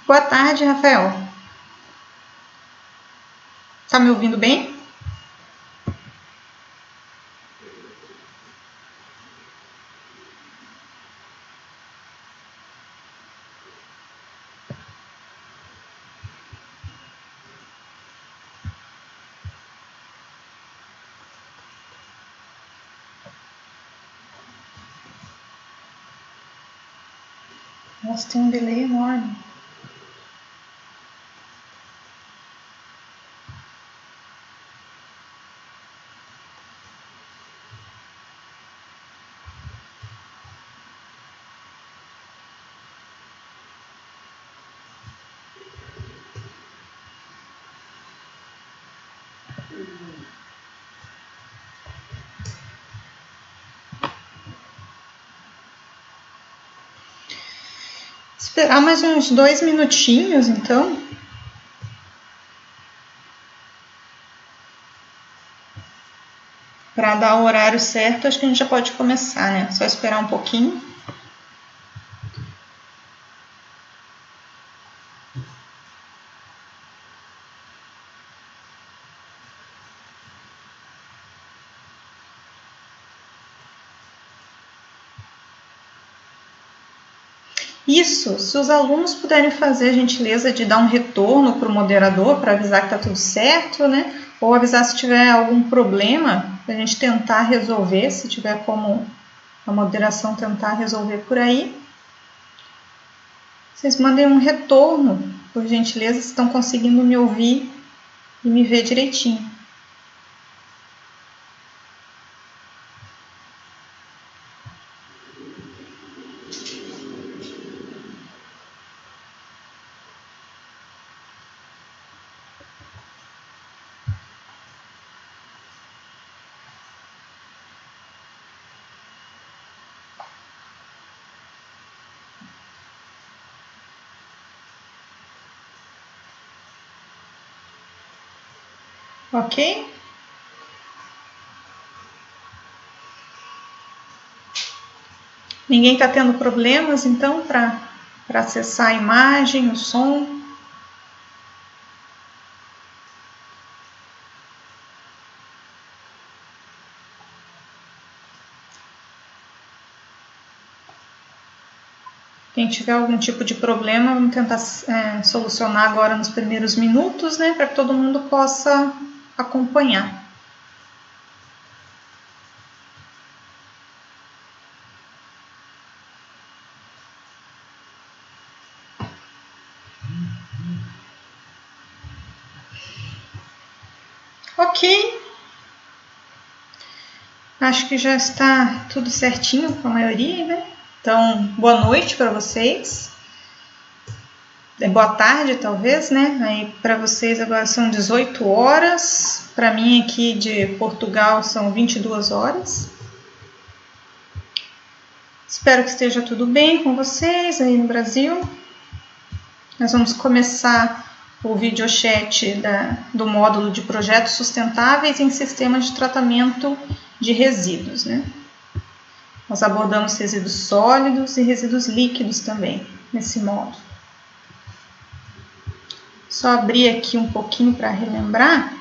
Boa tarde, Rafael. Tá me ouvindo bem? Nossa, tem um delay enorme. Esperar mais uns 2 minutinhos, então. Para dar o horário certo, acho que a gente já pode começar, né? Só esperar um pouquinho. Isso, se os alunos puderem fazer a gentileza de dar um retorno para o moderador para avisar que está tudo certo, né? Ou avisar se tiver algum problema, para a gente tentar resolver, se tiver como a moderação tentar resolver por aí. Vocês mandem um retorno, por gentileza, se estão conseguindo me ouvir e me ver direitinho. Ok? Ninguém está tendo problemas, então, para acessar a imagem, o som? Quem tiver algum tipo de problema, vamos tentar solucionar agora nos primeiros minutos, né, para que todo mundo possa acompanhar. Ok. Acho que já está tudo certinho com a maioria, né? Então, boa noite para vocês. Boa tarde, talvez, né? Aí para vocês agora são 18 horas. Para mim aqui de Portugal são 22 horas. Espero que esteja tudo bem com vocês aí no Brasil. Nós vamos começar o videochat do módulo de projetos sustentáveis em sistemas de tratamento de resíduos, né? Nós abordamos resíduos sólidos e resíduos líquidos também nesse módulo. Só abrir aqui um pouquinho para relembrar.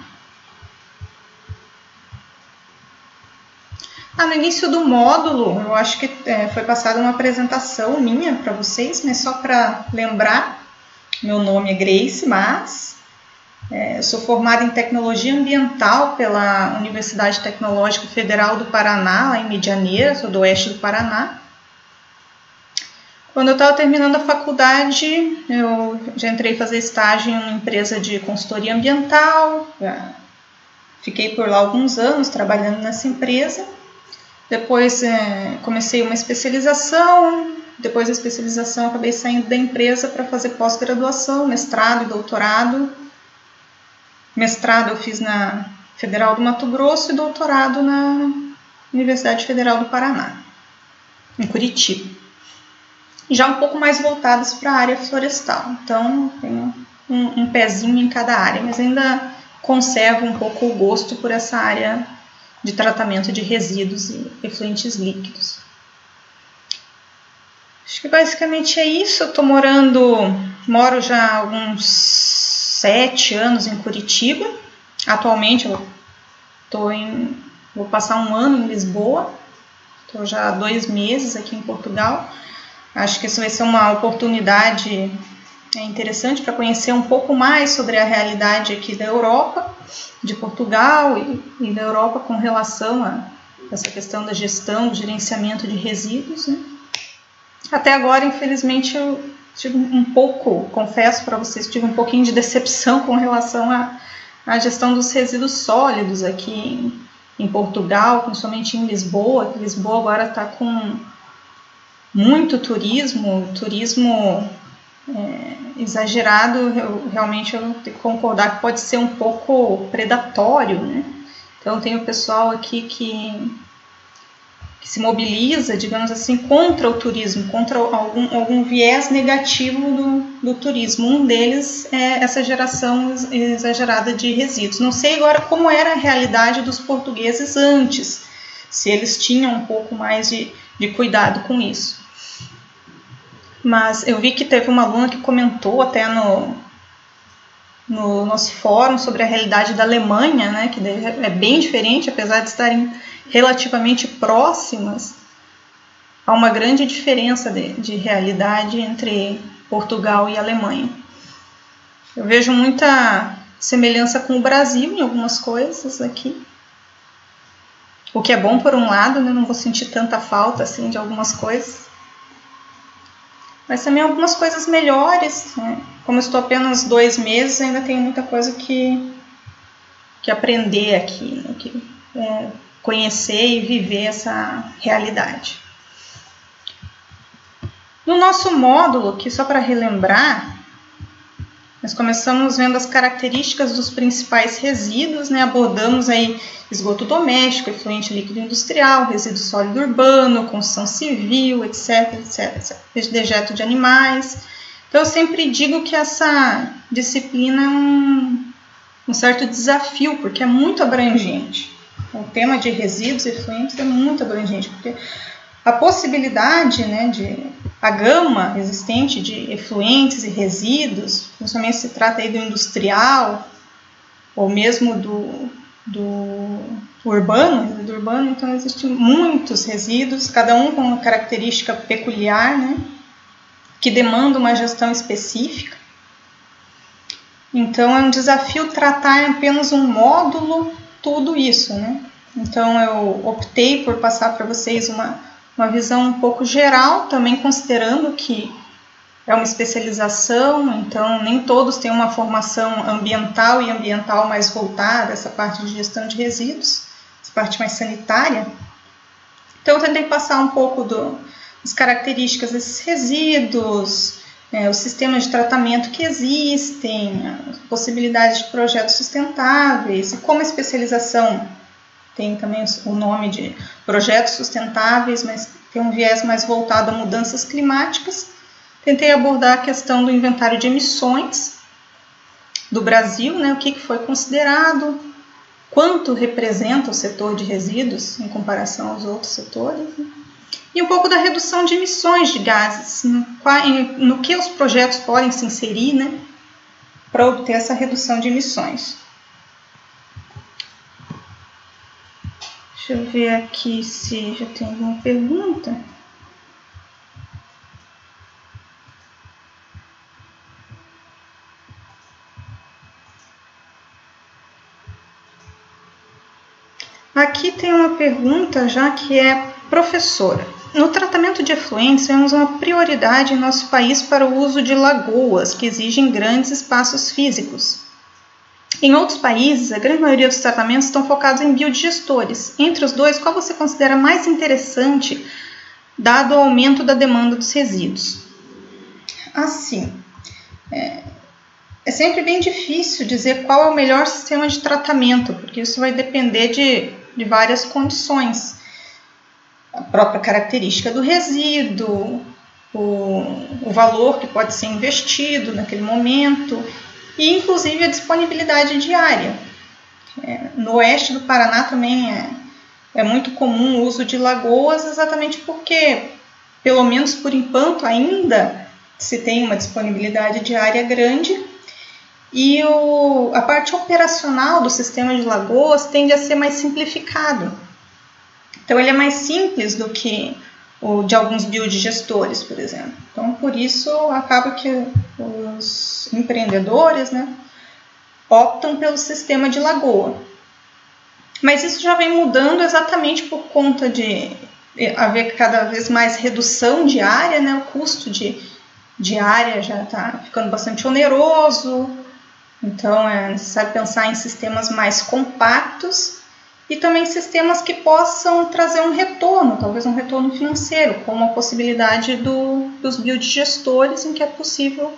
No início do módulo, eu acho que foi passada uma apresentação minha para vocês, mas só para lembrar, meu nome é Grace Mas, eu sou formada em Tecnologia Ambiental pela Universidade Tecnológica Federal do Paraná, lá em Medianeira, sou do oeste do Paraná. Quando eu estava terminando a faculdade, eu já entrei a fazer estágio em uma empresa de consultoria ambiental, fiquei por lá alguns anos trabalhando nessa empresa. Depois comecei uma especialização, depois da especialização acabei saindo da empresa para fazer pós-graduação, mestrado e doutorado. Mestrado eu fiz na Federal do Mato Grosso e doutorado na Universidade Federal do Paraná, em Curitiba. Já um pouco mais voltadas para a área florestal, então tenho um pezinho em cada área, mas ainda conservo um pouco o gosto por essa área de tratamento de resíduos e efluentes líquidos. Acho que basicamente é isso. Eu estou morando Moro já há alguns 7 anos em Curitiba. Atualmente eu vou passar um ano em Lisboa. Estou já há 2 meses aqui em Portugal. Acho que isso vai ser uma oportunidade interessante para conhecer um pouco mais sobre a realidade aqui da Europa, de Portugal e da Europa com relação a essa questão da gestão, do gerenciamento de resíduos, né? Até agora, infelizmente, eu tive um pouco, confesso para vocês, tive um pouquinho de decepção com relação à gestão dos resíduos sólidos aqui em Portugal, principalmente em Lisboa, que Lisboa agora está com muito turismo exagerado. Realmente eu tenho que concordar que pode ser um pouco predatório, né? Então tem o pessoal aqui que se mobiliza, digamos assim, contra o turismo, contra algum viés negativo do turismo. Um deles é essa geração exagerada de resíduos. Não sei agora como era a realidade dos portugueses antes, se eles tinham um pouco mais de cuidado com isso. Mas eu vi que teve uma aluna que comentou até no nosso fórum sobre a realidade da Alemanha, né, que é bem diferente, apesar de estarem relativamente próximas. Há uma grande diferença de realidade entre Portugal e Alemanha. Eu vejo muita semelhança com o Brasil em algumas coisas aqui, o que é bom por um lado, né, não vou sentir tanta falta assim de algumas coisas. Mas também algumas coisas melhores, né? Como eu estou apenas 2 meses, ainda tenho muita coisa que aprender aqui, né? Conhecer e viver essa realidade. No nosso módulo, aqui só para relembrar, nós começamos vendo as características dos principais resíduos, né? Abordamos aí esgoto doméstico, efluente líquido industrial, resíduo sólido urbano, construção civil, etc, dejeto de animais. Então eu sempre digo que essa disciplina é um certo desafio, porque é muito abrangente. O tema de resíduos e efluentes é muito abrangente, porque a possibilidade, né, a gama existente de efluentes e resíduos, principalmente se trata aí do industrial, ou mesmo do urbano, então existem muitos resíduos, cada um com uma característica peculiar, né, que demanda uma gestão específica. Então é um desafio tratar em apenas um módulo tudo isso, né? Então eu optei por passar para vocês uma visão um pouco geral, também considerando que é uma especialização, então nem todos têm uma formação ambiental e ambiental mais voltada, essa parte de gestão de resíduos, essa parte mais sanitária. Então eu tentei passar um pouco das características desses resíduos, os sistemas de tratamento que existem, as possibilidades de projetos sustentáveis, e como a especialização tem também o nome de projetos sustentáveis, mas tem um viés mais voltado a mudanças climáticas. Tentei abordar a questão do inventário de emissões do Brasil, né, o que foi considerado, quanto representa o setor de resíduos em comparação aos outros setores, né? E um pouco da redução de emissões de gases, no que os projetos podem se inserir, né, para obter essa redução de emissões. Deixa eu ver aqui se já tem alguma pergunta. Aqui tem uma pergunta já que é: professora, no tratamento de efluentes vemos uma prioridade em nosso país para o uso de lagoas, que exigem grandes espaços físicos. Em outros países, a grande maioria dos tratamentos estão focados em biodigestores. Entre os dois, qual você considera mais interessante, dado o aumento da demanda dos resíduos? Assim, é sempre bem difícil dizer qual é o melhor sistema de tratamento, porque isso vai depender de várias condições. A própria característica do resíduo, o valor que pode ser investido naquele momento, e inclusive a disponibilidade diária. No oeste do Paraná também é muito comum o uso de lagoas, exatamente porque, pelo menos por enquanto ainda, se tem uma disponibilidade de área grande, e a parte operacional do sistema de lagoas tende a ser mais simplificado. Então ele é mais simples do que o de alguns biodigestores, por exemplo. Então por isso acaba que os empreendedores, né, optam pelo sistema de lagoa. Mas isso já vem mudando exatamente por conta de haver cada vez mais redução de área, né? O custo de área já está ficando bastante oneroso, então é necessário pensar em sistemas mais compactos e também sistemas que possam trazer um retorno, talvez um retorno financeiro, como a possibilidade dos biodigestores, em que é possível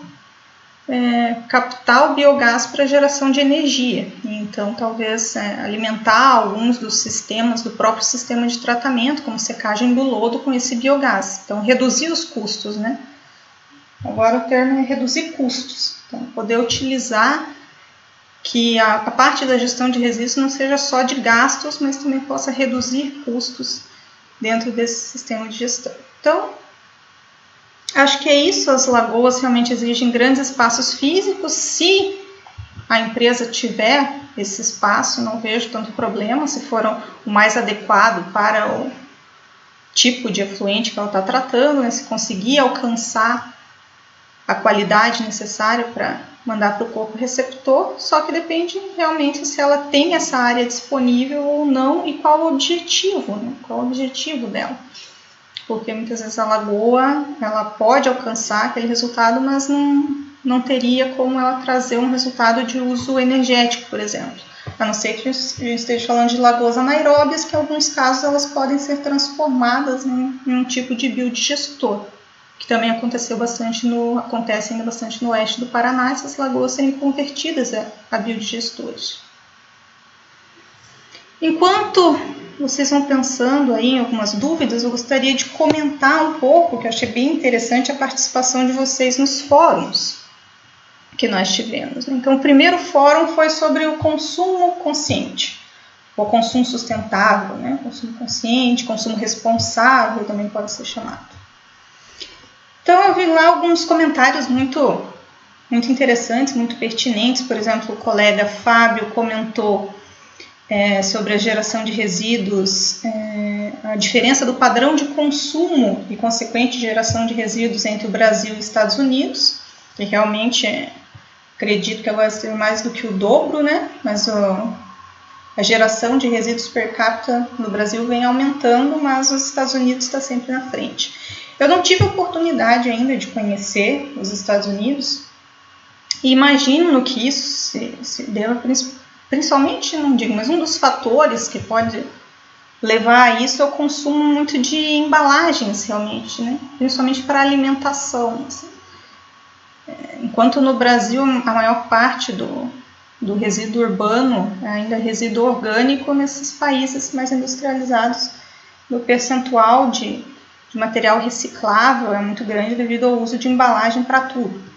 captar o biogás para geração de energia. Então, talvez alimentar alguns dos sistemas do próprio sistema de tratamento, como secagem do lodo, com esse biogás. Então, reduzir os custos, né? Agora o termo é reduzir custos. Então, poder utilizar que a parte da gestão de resíduos não seja só de gastos, mas também possa reduzir custos dentro desse sistema de gestão. Então, acho que é isso. As lagoas realmente exigem grandes espaços físicos. Se a empresa tiver esse espaço, não vejo tanto problema, se for o mais adequado para o tipo de efluente que ela está tratando, né? Se conseguir alcançar a qualidade necessária para mandar para o corpo receptor, só que depende realmente se ela tem essa área disponível ou não e qual o objetivo, né? Qual o objetivo dela. Porque muitas vezes a lagoa ela pode alcançar aquele resultado, mas não teria como ela trazer um resultado de uso energético, por exemplo. A não ser que a gente esteja falando de lagoas anaeróbias, que em alguns casos elas podem ser transformadas em um tipo de biodigestor, que também acontece ainda bastante no oeste do Paraná, essas lagoas serem convertidas a biodigestores. Enquanto vocês vão pensando aí em algumas dúvidas, eu gostaria de comentar um pouco, que eu achei bem interessante a participação de vocês nos fóruns que nós tivemos. Então, o primeiro fórum foi sobre o consumo consciente, ou consumo sustentável, né? Consumo consciente, consumo responsável também pode ser chamado. Então, eu vi lá alguns comentários muito interessantes, muito pertinentes. Por exemplo, o colega Fábio comentou sobre a geração de resíduos, a diferença do padrão de consumo e consequente geração de resíduos entre o Brasil e os Estados Unidos, que realmente acredito que agora seja mais do que o dobro, né? Mas a geração de resíduos per capita no Brasil vem aumentando, mas os Estados Unidos está sempre na frente. Eu não tive a oportunidade ainda de conhecer os Estados Unidos e imagino que isso se deva principalmente, não digo, mas um dos fatores que pode levar a isso é o consumo muito de embalagens, realmente, né? Principalmente para alimentação. Assim. Enquanto no Brasil a maior parte do resíduo urbano ainda é resíduo orgânico, nesses países mais industrializados o percentual de material reciclável é muito grande devido ao uso de embalagem para tudo.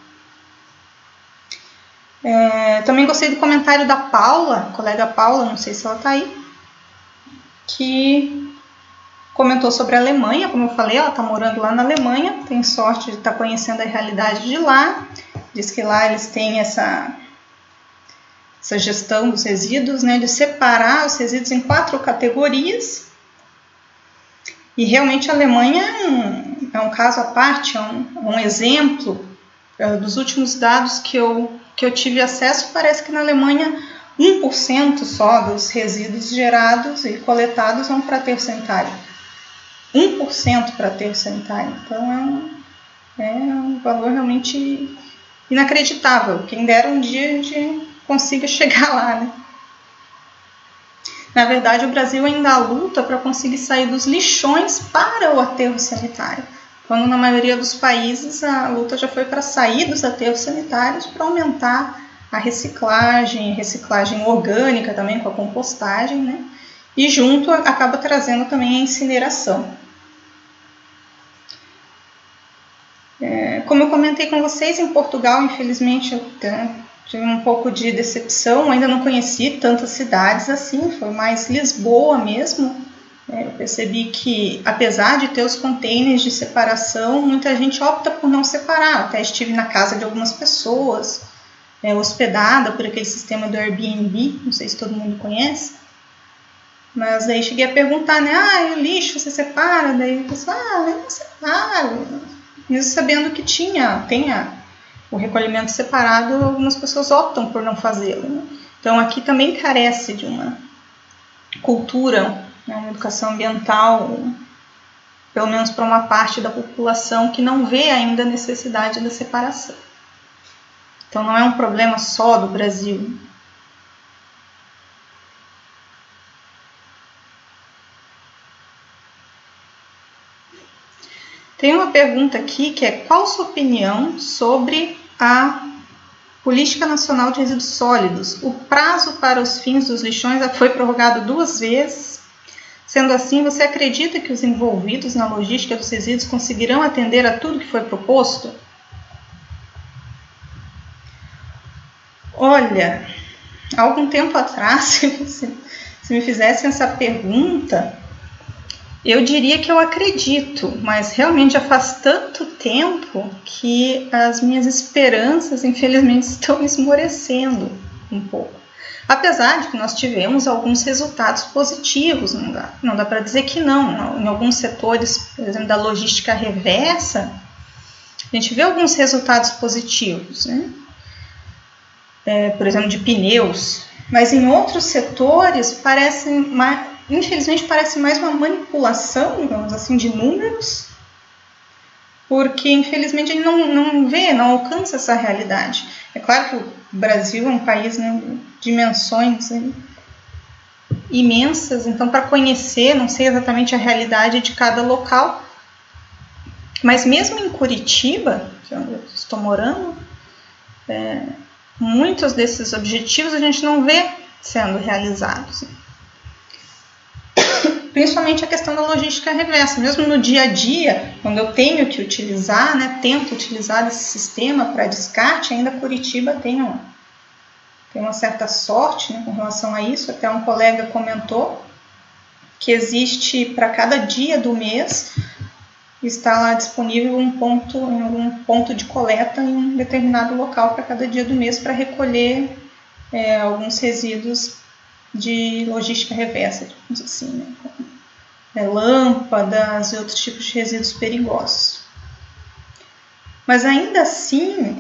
Também gostei do comentário da Paula, a colega Paula, não sei se ela está aí, que comentou sobre a Alemanha. Como eu falei, ela está morando lá na Alemanha, tem sorte de estar conhecendo a realidade de lá. Diz que lá eles têm essa gestão dos resíduos, né, de separar os resíduos em 4 categorias. E realmente a Alemanha é um caso à parte, é um exemplo. Dos últimos dados que eu tive acesso, parece que na Alemanha 1% só dos resíduos gerados e coletados vão para aterro sanitário. 1% para aterro sanitário. Então é um valor realmente inacreditável. Quem dera um dia a gente consiga chegar lá, né? Na verdade, o Brasil ainda luta para conseguir sair dos lixões para o aterro sanitário, quando na maioria dos países a luta já foi para sair dos aterros sanitários para aumentar a reciclagem orgânica também com a compostagem, né? E junto acaba trazendo também a incineração. Como eu comentei com vocês, em Portugal, infelizmente, eu tive um pouco de decepção, ainda não conheci tantas cidades assim, foi mais Lisboa mesmo, Eu percebi que, apesar de ter os containers de separação, muita gente opta por não separar. Até estive na casa de algumas pessoas, hospedada por aquele sistema do Airbnb, não sei se todo mundo conhece. Mas daí cheguei a perguntar, né? O lixo você separa? Daí a pessoa, eu não separo. Mesmo sabendo que tem o recolhimento separado, algumas pessoas optam por não fazê-lo, né? Então aqui também carece de uma cultura, né, uma educação ambiental, pelo menos para uma parte da população que não vê ainda a necessidade da separação. Então não é um problema só do Brasil. Tem uma pergunta aqui que é: qual a sua opinião sobre a Política Nacional de Resíduos Sólidos? O prazo para os fins dos lixões já foi prorrogado 2 vezes. Sendo assim, você acredita que os envolvidos na logística dos resíduos conseguirão atender a tudo que foi proposto? Olha, há algum tempo atrás, se me fizessem essa pergunta, eu diria que eu acredito, mas realmente já faz tanto tempo que as minhas esperanças, infelizmente, estão esmorecendo um pouco. Apesar de que nós tivemos alguns resultados positivos, não dá para dizer que não. Em alguns setores, por exemplo, da logística reversa, a gente vê alguns resultados positivos, né? Por exemplo, de pneus, mas em outros setores infelizmente parece mais uma manipulação, digamos assim, de números, porque infelizmente ele não alcança essa realidade. É claro que o Brasil é um país, né, de dimensões, né, imensas, então para conhecer, não sei exatamente a realidade de cada local, mas mesmo em Curitiba, que é onde eu estou morando, muitos desses objetivos a gente não vê sendo realizados. Principalmente a questão da logística reversa. Mesmo no dia a dia, quando eu tenho que utilizar, né, tento utilizar esse sistema para descarte, ainda Curitiba tem uma certa sorte, né, com relação a isso. Até um colega comentou que existe, para cada dia do mês, está lá disponível um ponto de coleta em um determinado local para cada dia do mês para recolher alguns resíduos de logística reversa, digamos assim, né? Lâmpadas e outros tipos de resíduos perigosos. Mas ainda assim,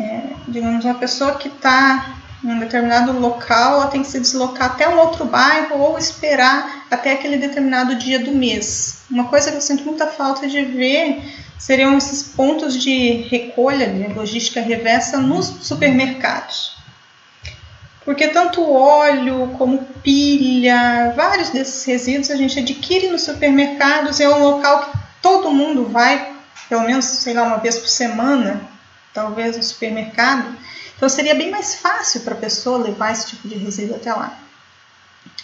digamos, uma pessoa que está em um determinado local, ela tem que se deslocar até um outro bairro ou esperar até aquele determinado dia do mês. Uma coisa que eu sinto muita falta de ver seriam esses pontos de recolha de logística reversa nos supermercados. Porque tanto óleo como pilha, vários desses resíduos a gente adquire nos supermercados, é um local que todo mundo vai, pelo menos, uma vez por semana, talvez, no supermercado. Então seria bem mais fácil para a pessoa levar esse tipo de resíduo até lá.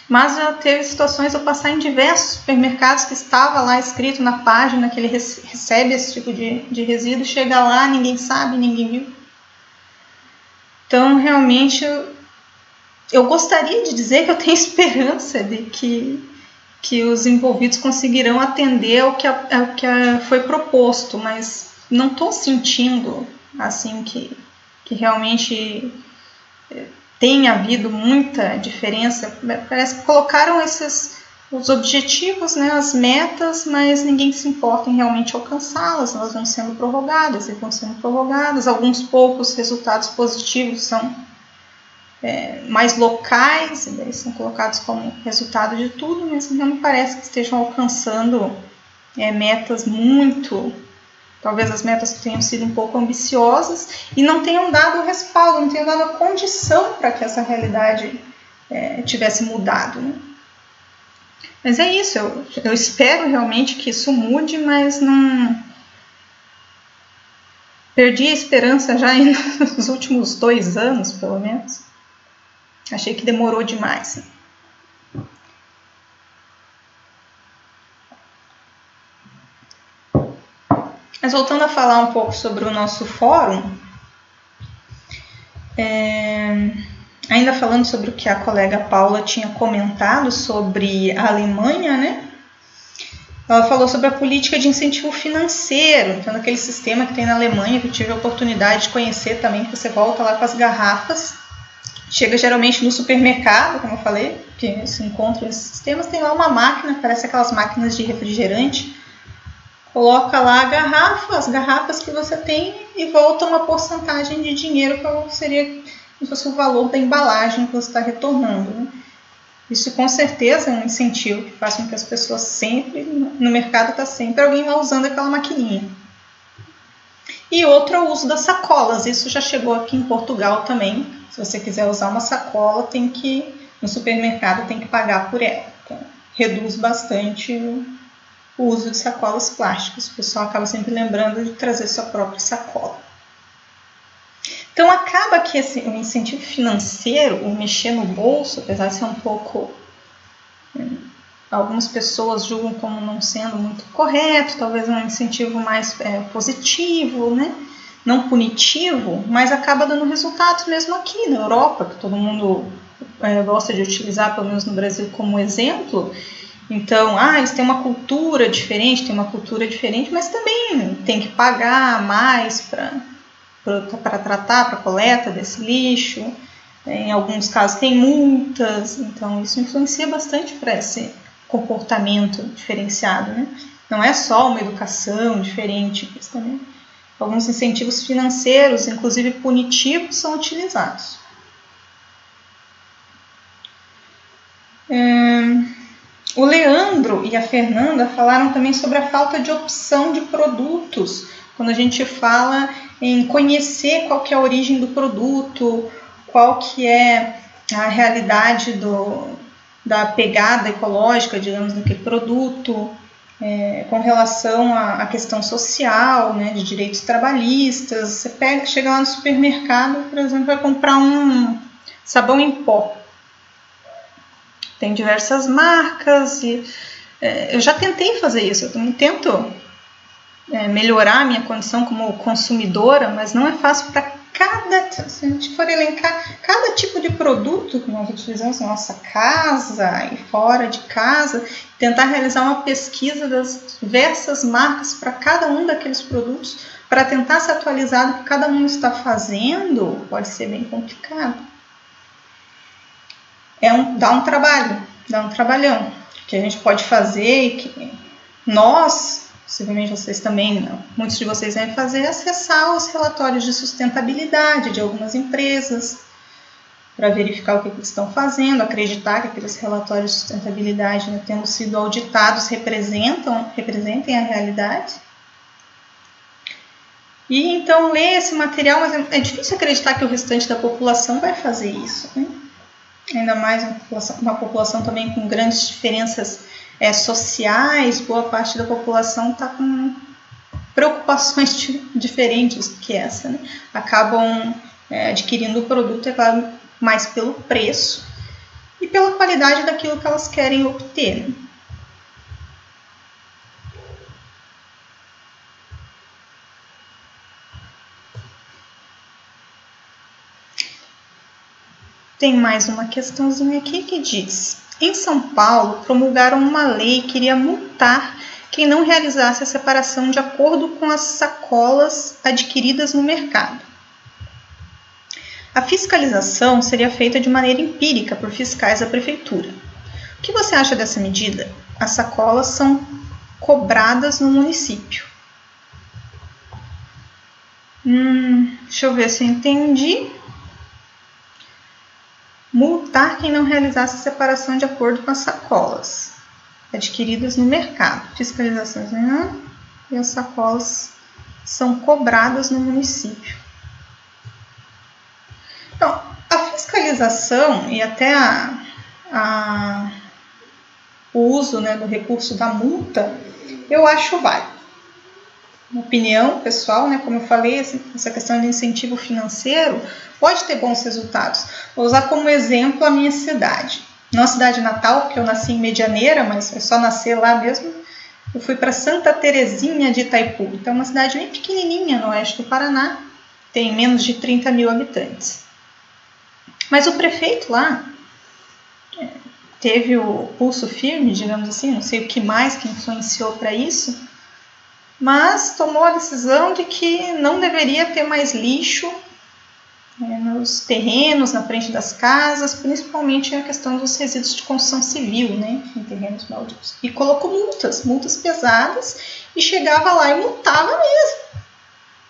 Mas já teve situações de eu passar em diversos supermercados que estava lá escrito na página que ele recebe esse tipo de resíduo, chega lá, ninguém sabe, ninguém viu. Então, realmente, eu gostaria de dizer que eu tenho esperança de que os envolvidos conseguirão atender ao que foi proposto, mas não estou sentindo assim que realmente tenha havido muita diferença. Parece que colocaram os objetivos, né, as metas, mas ninguém se importa em realmente alcançá-las. Elas vão sendo prorrogadas e vão sendo prorrogadas. Alguns poucos resultados positivos são mais locais, e daí são colocados como resultado de tudo, mas não me parece que estejam alcançando metas talvez as metas tenham sido um pouco ambiciosas e não tenham dado o respaldo, não tenham dado a condição para que essa realidade tivesse mudado, né? Mas é isso, eu espero realmente que isso mude, mas não... Perdi a esperança já nos últimos 2 anos, pelo menos. Achei que demorou demais. Mas voltando a falar um pouco sobre o nosso fórum, ainda falando sobre o que a colega Paula tinha comentado sobre a Alemanha, né? Ela falou sobre a política de incentivo financeiro, então aquele sistema que tem na Alemanha, que eu tive a oportunidade de conhecer também, que você volta lá com as garrafas, chega geralmente no supermercado, como eu falei, que se encontra nesses sistemas, tem lá uma máquina, parece aquelas máquinas de refrigerante, coloca lá a garrafa, as garrafas que você tem e volta uma porcentagem de dinheiro, que seria como se fosse o valor da embalagem que você está retornando, né? Isso com certeza é um incentivo que faz com que as pessoas sempre, no mercado está sempre alguém lá usando aquela maquininha. E outro é o uso das sacolas, isso já chegou aqui em Portugal também. Se você quiser usar uma sacola, no supermercado tem que pagar por ela. Então, reduz bastante o uso de sacolas plásticas. O pessoal acaba sempre lembrando de trazer sua própria sacola. Então, acaba que o incentivo financeiro, o mexer no bolso, apesar de ser um pouco... algumas pessoas julgam como não sendo muito correto, talvez um incentivo mais positivo, né? Não punitivo, mas acaba dando resultados mesmo aqui na Europa, que todo mundo gosta de utilizar, pelo menos no Brasil, como exemplo. Então, eles têm uma cultura diferente, mas também tem que pagar mais para tratar, para coleta desse lixo. Em alguns casos tem multas, então isso influencia bastante para esse comportamento diferenciado, né? Não é só uma educação diferente, mas também alguns incentivos financeiros, inclusive punitivos, são utilizados. O Leandro e a Fernanda falaram também sobre a falta de opção de produtos, quando a gente fala em conhecer qual que é a origem do produto, qual que é a realidade da pegada ecológica, digamos, daquele produto, com relação à questão social, né, de direitos trabalhistas. Você chega lá no supermercado, por exemplo, vai comprar um sabão em pó. Tem diversas marcas e eu já tentei fazer isso, eu também tento melhorar a minha condição como consumidora, mas não é fácil para se a gente for elencar cada tipo de produto que nós utilizamos na nossa casa e fora de casa, tentar realizar uma pesquisa das diversas marcas para cada um daqueles produtos, para tentar se atualizar do que cada um está fazendo, pode ser bem complicado. Dá um trabalhão, que a gente pode fazer e que nós, possivelmente vocês também, muitos de vocês devem fazer, acessar os relatórios de sustentabilidade de algumas empresas para verificar o que eles estão fazendo, acreditar que aqueles relatórios de sustentabilidade, né, tendo sido auditados, representem a realidade. E então ler esse material, mas é difícil acreditar que o restante da população vai fazer isso, né? Ainda mais uma população também com grandes diferenças sociais, boa parte da população está com preocupações diferentes do que essa, né? Acabam adquirindo o produto, é claro, mais pelo preço e pela qualidade daquilo que elas querem obter, né? Tem mais uma questãozinha aqui que diz: em São Paulo, promulgaram uma lei que iria multar quem não realizasse a separação de acordo com as sacolas adquiridas no mercado. A fiscalização seria feita de maneira empírica por fiscais da prefeitura. O que você acha dessa medida? As sacolas são cobradas no município. Deixa eu ver se eu entendi. Multar quem não realizasse a separação de acordo com as sacolas adquiridas no mercado. Fiscalizações, e as sacolas são cobradas no município. Então, a fiscalização e até o uso, né, do recurso da multa, eu acho válido. Uma opinião pessoal, né, como eu falei, essa questão de incentivo financeiro pode ter bons resultados. Vou usar como exemplo a minha cidade. Nossa cidade natal, porque eu nasci em Medianeira, mas é só nascer lá mesmo, eu fui para Santa Terezinha de Itaipu. Então, é uma cidade bem pequenininha no oeste do Paraná, tem menos de 30 mil habitantes. Mas o prefeito lá teve o pulso firme, digamos assim, não sei o que mais que influenciou para isso, mas tomou a decisão de que não deveria ter mais lixo nos terrenos, na frente das casas, principalmente a questão dos resíduos de construção civil, né, em terrenos baldios. E colocou multas pesadas, e chegava lá e multava mesmo.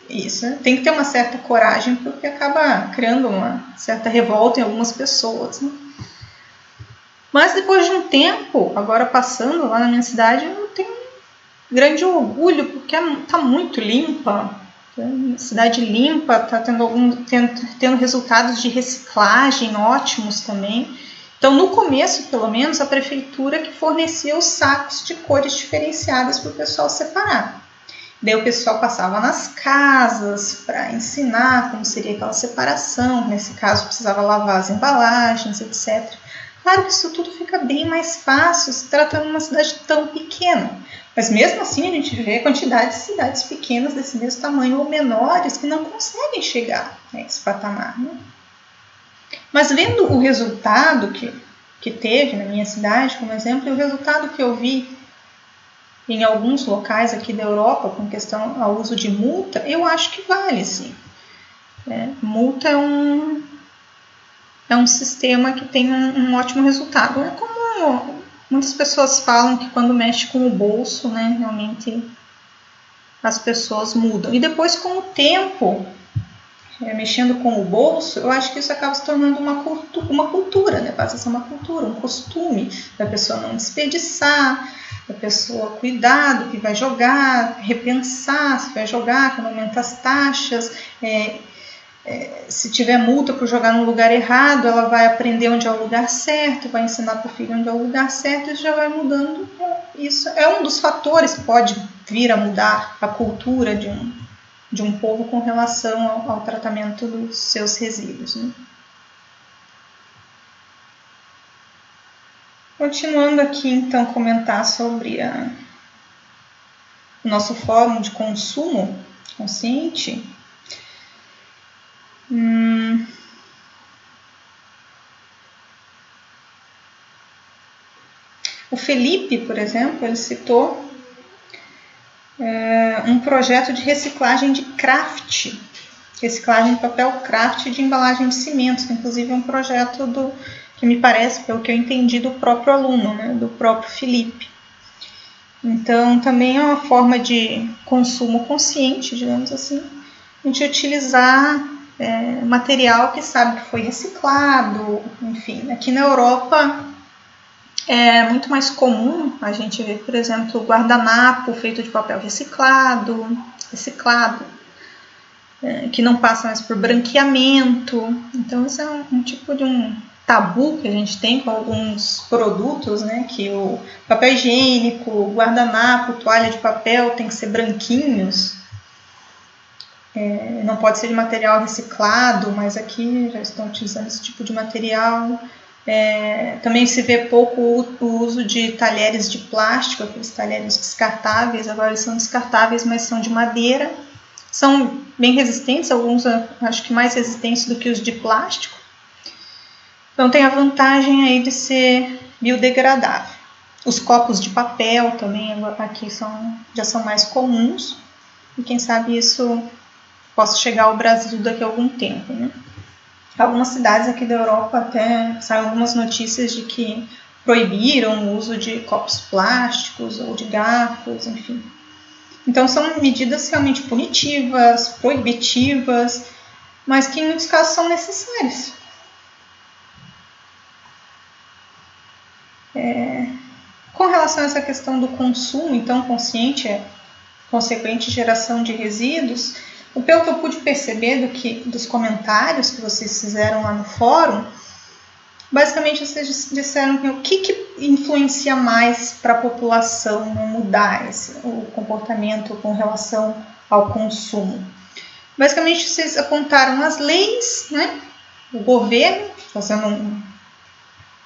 Isso, né? Tem que ter uma certa coragem, porque acaba criando uma certa revolta em algumas pessoas, né? Mas depois de um tempo, agora passando lá na minha cidade, eu tenho um grande orgulho, porque está muito limpa. Cidade limpa, está tendo resultados de reciclagem ótimos também. Então, no começo, pelo menos, a prefeitura que fornecia os sacos de cores diferenciadas para o pessoal separar. Daí o pessoal passava nas casas para ensinar como seria aquela separação. Nesse caso, precisava lavar as embalagens, etc. Claro que isso tudo fica bem mais fácil se tratando de uma cidade tão pequena. Mas mesmo assim a gente vê a quantidade de cidades pequenas desse mesmo tamanho ou menores que não conseguem chegar a esse patamar, né? Mas vendo o resultado que teve na minha cidade, como exemplo, e o resultado que eu vi em alguns locais aqui da Europa com questão ao uso de multa, eu acho que vale, sim. Multa é um sistema que tem um ótimo resultado. É como muitas pessoas falam que quando mexe com o bolso, né, realmente as pessoas mudam. E depois, com o tempo, mexendo com o bolso, eu acho que isso acaba se tornando uma cultura, né? Passa a ser uma cultura, um costume da pessoa não desperdiçar, da pessoa cuidar do que vai jogar, repensar se vai jogar, quando aumenta as taxas. Se tiver multa por jogar no lugar errado, ela vai aprender onde é o lugar certo, vai ensinar para o filho onde é o lugar certo, e já vai mudando. Isso é um dos fatores que pode vir a mudar a cultura de um povo com relação ao tratamento dos seus resíduos, né? Continuando aqui, então, comentar sobre o nosso fórum de consumo consciente. O Felipe, por exemplo, ele citou um projeto de reciclagem de craft, reciclagem de papel craft de embalagem de cimentos, que inclusive é um projeto que me parece, pelo que eu entendi, do próprio aluno, né, do próprio Felipe. Então, também é uma forma de consumo consciente, digamos assim, a gente utilizar material que sabe que foi reciclado, enfim. Aqui na Europa é muito mais comum a gente ver, por exemplo, guardanapo feito de papel reciclado, que não passa mais por branqueamento. Então, isso é um tipo de um tabu que a gente tem com alguns produtos, né? Que o papel higiênico, o guardanapo, toalha de papel tem que ser branquinhos. Não pode ser de material reciclado, mas aqui já estão utilizando esse tipo de material. Também se vê pouco o uso de talheres de plástico, aqueles talheres descartáveis. Agora eles são descartáveis, mas são de madeira. São bem resistentes, alguns acho que mais resistentes do que os de plástico. Então tem a vantagem aí de ser biodegradável. Os copos de papel também aqui já são mais comuns. E quem sabe isso possa chegar ao Brasil daqui a algum tempo, né? Algumas cidades aqui da Europa até saem algumas notícias de que proibiram o uso de copos plásticos ou de garfos, enfim. Então são medidas realmente punitivas, proibitivas, mas que em muitos casos são necessárias. Com relação a essa questão do consumo, então, consciente, consequente geração de resíduos, pelo que eu pude perceber dos comentários que vocês fizeram lá no fórum, basicamente vocês disseram que o que influencia mais para a população mudar o comportamento com relação ao consumo. Basicamente vocês apontaram as leis, né? O governo, fazendo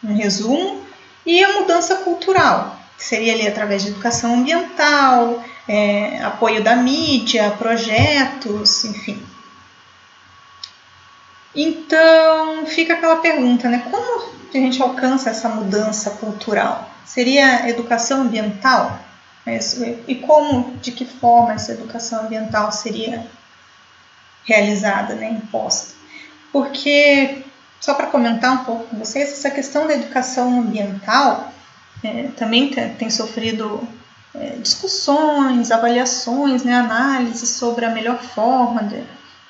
um resumo, e a mudança cultural, que seria ali através de educação ambiental, apoio da mídia, projetos, enfim. Então, fica aquela pergunta, né? Como a gente alcança essa mudança cultural? Seria educação ambiental? E como, de que forma essa educação ambiental seria realizada, né, imposta? Porque, só para comentar um pouco com vocês, essa questão da educação ambiental também tem sofrido discussões, avaliações, né, análises sobre a melhor forma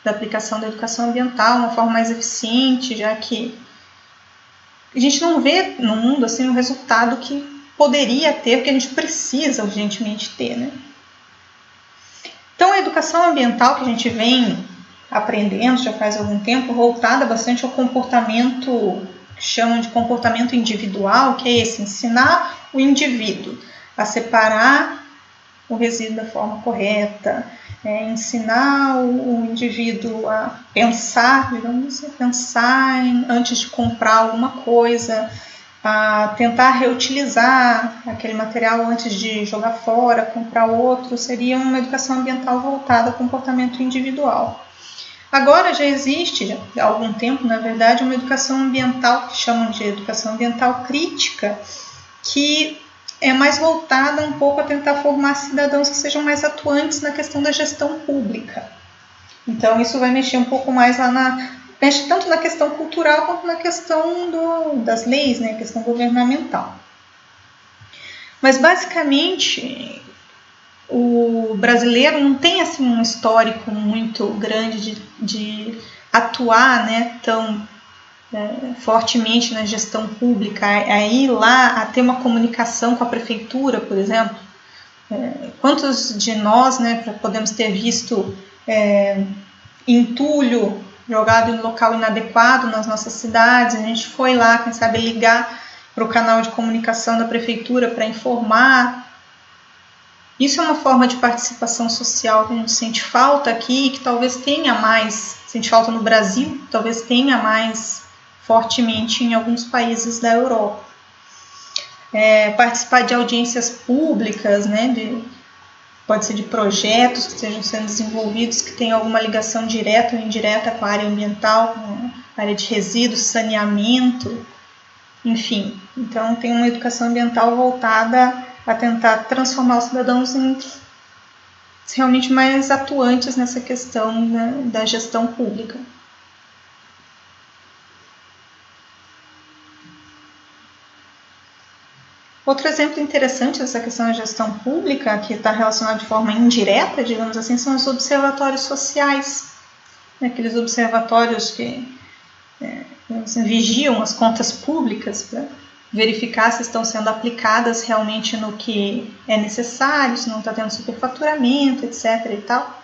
da aplicação da educação ambiental, uma forma mais eficiente, já que a gente não vê no mundo assim, o resultado que poderia ter, que a gente precisa urgentemente ter, né? Então, a educação ambiental que a gente vem aprendendo já faz algum tempo, voltada bastante ao comportamento, que chamam de comportamento individual, que é esse, ensinar o indivíduo a separar o resíduo da forma correta, ensinar o indivíduo a pensar, digamos assim, pensar antes de comprar alguma coisa, a tentar reutilizar aquele material antes de jogar fora, comprar outro, seria uma educação ambiental voltada ao comportamento individual. Agora já existe, há algum tempo, na verdade, uma educação ambiental, que chamam de educação ambiental crítica, que é mais voltada um pouco a tentar formar cidadãos que sejam mais atuantes na questão da gestão pública. Então, isso vai mexer um pouco mais lá mexe tanto na questão cultural quanto na questão das leis, né, a questão governamental. Mas, basicamente, o brasileiro não tem assim, um histórico muito grande de atuar, né, tão fortemente na gestão pública, a ir lá, a ter uma comunicação com a prefeitura, por exemplo. Quantos de nós, né, podemos ter visto entulho jogado em local inadequado nas nossas cidades, a gente foi lá, quem sabe, ligar para o canal de comunicação da prefeitura para informar. Isso é uma forma de participação social que a gente sente falta aqui, que talvez tenha mais, sente falta no Brasil, talvez tenha mais fortemente em alguns países da Europa. Participar de audiências públicas, né, pode ser de projetos que estejam sendo desenvolvidos que tenham alguma ligação direta ou indireta com a área ambiental, com a área de resíduos, saneamento, enfim. Então, tem uma educação ambiental voltada a tentar transformar os cidadãos em realmente mais atuantes nessa questão, né, da gestão pública. Outro exemplo interessante dessa questão da gestão pública, que está relacionado de forma indireta, digamos assim, são os observatórios sociais. Aqueles observatórios que vigiam as contas públicas para verificar se estão sendo aplicadas realmente no que é necessário, se não está tendo superfaturamento, etc. e tal.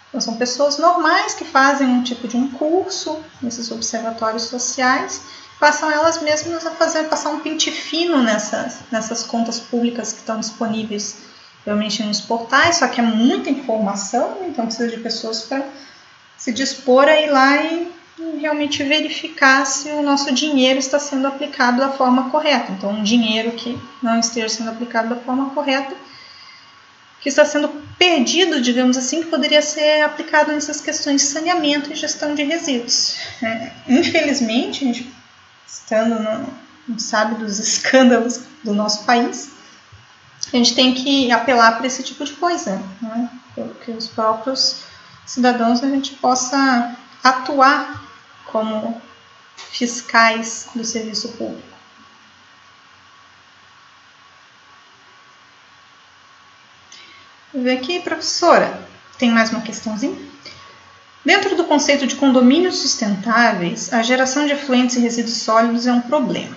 Então, são pessoas normais que fazem um tipo de um curso nesses observatórios sociais, passam elas mesmas a passar um pente fino nessas contas públicas que estão disponíveis realmente nos portais, só que é muita informação, então precisa de pessoas para se dispor a ir lá e realmente verificar se o nosso dinheiro está sendo aplicado da forma correta. Então, um dinheiro que não esteja sendo aplicado da forma correta, que está sendo perdido, digamos assim, que poderia ser aplicado nessas questões de saneamento e gestão de resíduos. Infelizmente, a gente, estando não sabe dos escândalos do nosso país, a gente tem que apelar para esse tipo de coisa, né? Para que os próprios cidadãos a gente possa atuar como fiscais do serviço público. Vou ver aqui, professora, tem mais uma questãozinha? Dentro do conceito de condomínios sustentáveis, a geração de efluentes e resíduos sólidos é um problema.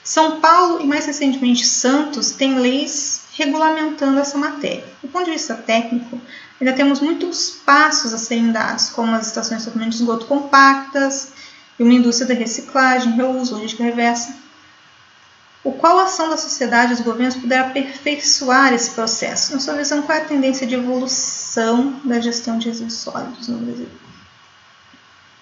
São Paulo e, mais recentemente, Santos têm leis regulamentando essa matéria. Do ponto de vista técnico, ainda temos muitos passos a serem dados, como as estações de tratamento de esgoto compactas e uma indústria da reciclagem, reuso, logística reversa. Qual ação da sociedade e dos governos poderá aperfeiçoar esse processo? Na sua visão, qual é a tendência de evolução da gestão de resíduos sólidos no Brasil?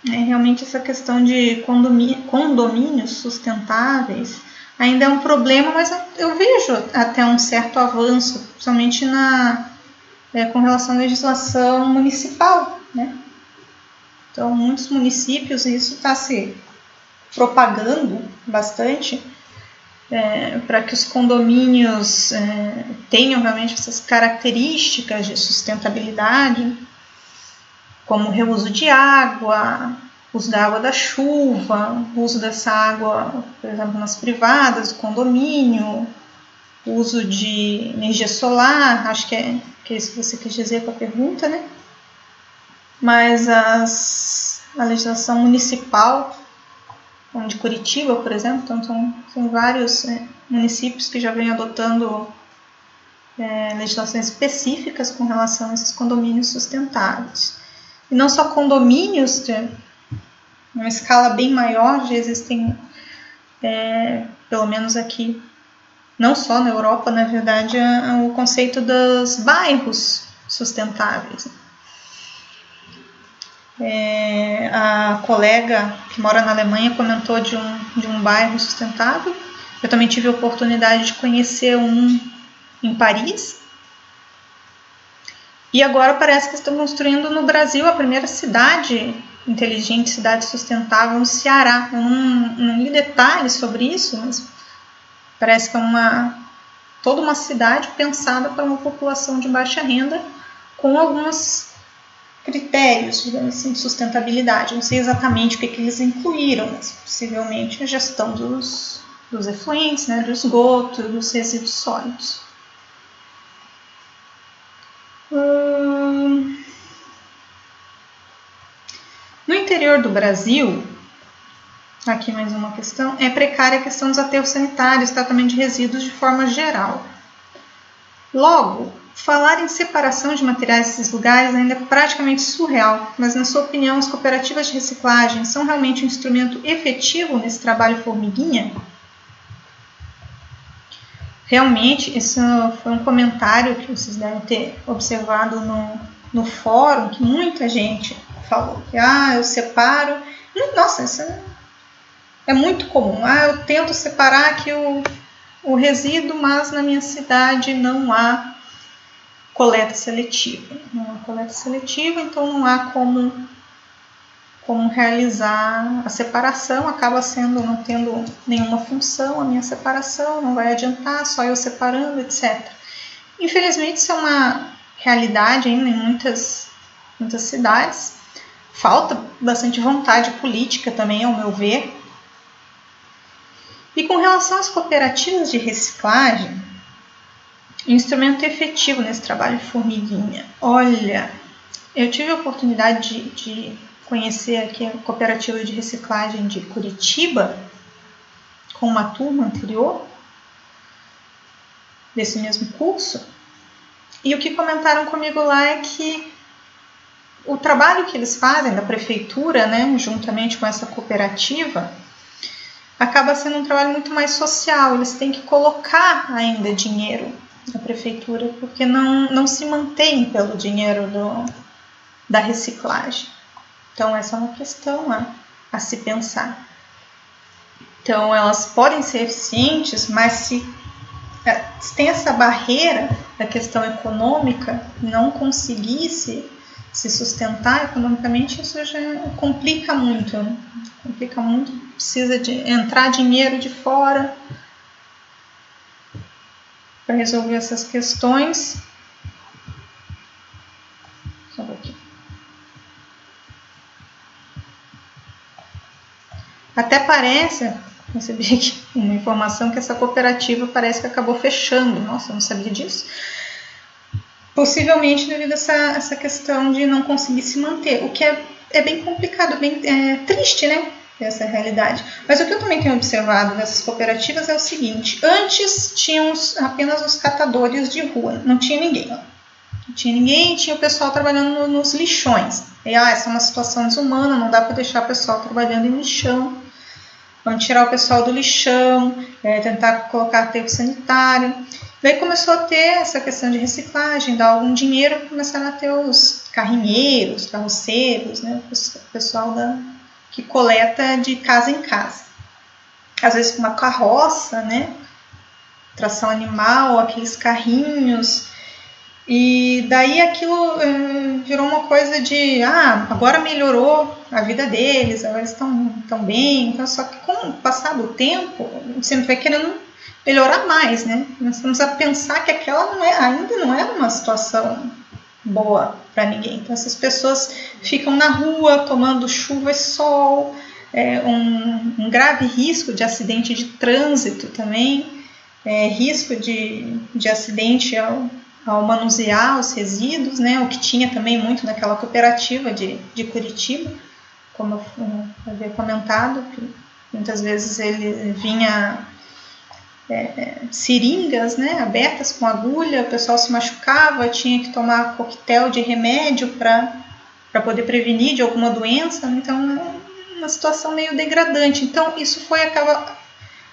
Realmente essa questão de condomínios sustentáveis ainda é um problema, mas eu vejo até um certo avanço, principalmente com relação à legislação municipal, né? Então, muitos municípios, e isso está se propagando bastante, para que os condomínios tenham realmente essas características de sustentabilidade, como o reuso de água, uso da água da chuva, uso dessa água, por exemplo, nas privadas do condomínio, uso de energia solar, acho que é isso que você quis dizer com a pergunta, né? Mas a legislação municipal, como de Curitiba, por exemplo, então são vários municípios que já vêm adotando legislações específicas com relação a esses condomínios sustentáveis. E não só condomínios, numa escala bem maior, já existem, pelo menos aqui, não só na Europa, na verdade, o conceito dos bairros sustentáveis. A colega que mora na Alemanha comentou de um bairro sustentável. Eu também tive a oportunidade de conhecer um em Paris. E agora parece que estão construindo no Brasil a primeira cidade inteligente, cidade sustentável no Ceará. Eu não li detalhes sobre isso, mas parece que é toda uma cidade pensada para uma população de baixa renda com alguns critérios, digamos assim, de sustentabilidade. Não sei exatamente o que eles incluíram, mas possivelmente a gestão dos efluentes, né, do esgoto, dos resíduos sólidos. No interior do Brasil, aqui mais uma questão, é precária a questão dos aterros sanitários, tratamento de resíduos de forma geral. Logo, falar em separação de materiais desses lugares ainda é praticamente surreal, mas na sua opinião as cooperativas de reciclagem são realmente um instrumento efetivo nesse trabalho formiguinha? Realmente, isso foi um comentário que vocês devem ter observado no fórum, que muita gente falou que eu separo. Nossa, isso é muito comum. Eu tento separar aqui o resíduo, mas na minha cidade não há coleta seletiva. Não há coleta seletiva, então não há como realizar a separação, acaba não tendo nenhuma função a minha separação, não vai adiantar, só eu separando, etc. Infelizmente, isso é uma realidade ainda em muitas cidades. Falta bastante vontade política também, ao meu ver. E com relação às cooperativas de reciclagem, instrumento efetivo nesse trabalho de formiguinha. Olha, eu tive a oportunidade de conhecer aqui a cooperativa de reciclagem de Curitiba, com uma turma anterior desse mesmo curso, e o que comentaram comigo lá é que o trabalho que eles fazem da prefeitura, né, juntamente com essa cooperativa, acaba sendo um trabalho muito mais social. Eles têm que colocar ainda dinheiro na prefeitura, porque não se mantém pelo dinheiro da reciclagem. Então, essa é uma questão a se pensar. Então, elas podem ser eficientes, mas se tem essa barreira da questão econômica, não conseguisse se sustentar economicamente, isso já complica muito, né? Complica muito, precisa de entrar dinheiro de fora para resolver essas questões. Só um pouquinho. Até parece, recebi aqui uma informação que essa cooperativa parece que acabou fechando. Nossa, eu não sabia disso. Possivelmente devido a essa questão de não conseguir se manter, o que é bem complicado, bem triste, né? Essa realidade. Mas o que eu também tenho observado dessas cooperativas é o seguinte: antes tinham apenas os catadores de rua, não tinha ninguém. Não tinha ninguém, tinha o pessoal trabalhando nos lixões. E essa é uma situação desumana, não dá para deixar o pessoal trabalhando em lixão. Vamos tirar o pessoal do lixão, tentar colocar aterro sanitário. Daí começou a ter essa questão de reciclagem, dar algum dinheiro, começaram a ter os carrinheiros, carroceiros, né, o pessoal que coleta de casa em casa. Às vezes com uma carroça, né, tração animal, aqueles carrinhos. E daí aquilo virou uma coisa de, agora melhorou a vida deles, agora estão bem. Então, só que com o passar do tempo, você vai querendo melhorar mais, né? Nós estamos a pensar que aquela ainda não é uma situação boa para ninguém. Então, essas pessoas ficam na rua tomando chuva e sol, um grave risco de acidente de trânsito também, risco de acidente ao manusear os resíduos, né? O que tinha também muito naquela cooperativa de Curitiba, como eu havia comentado, que muitas vezes ele vinha seringas, né, abertas com agulha, o pessoal se machucava, tinha que tomar coquetel de remédio para poder prevenir de alguma doença, então uma situação meio degradante. Então isso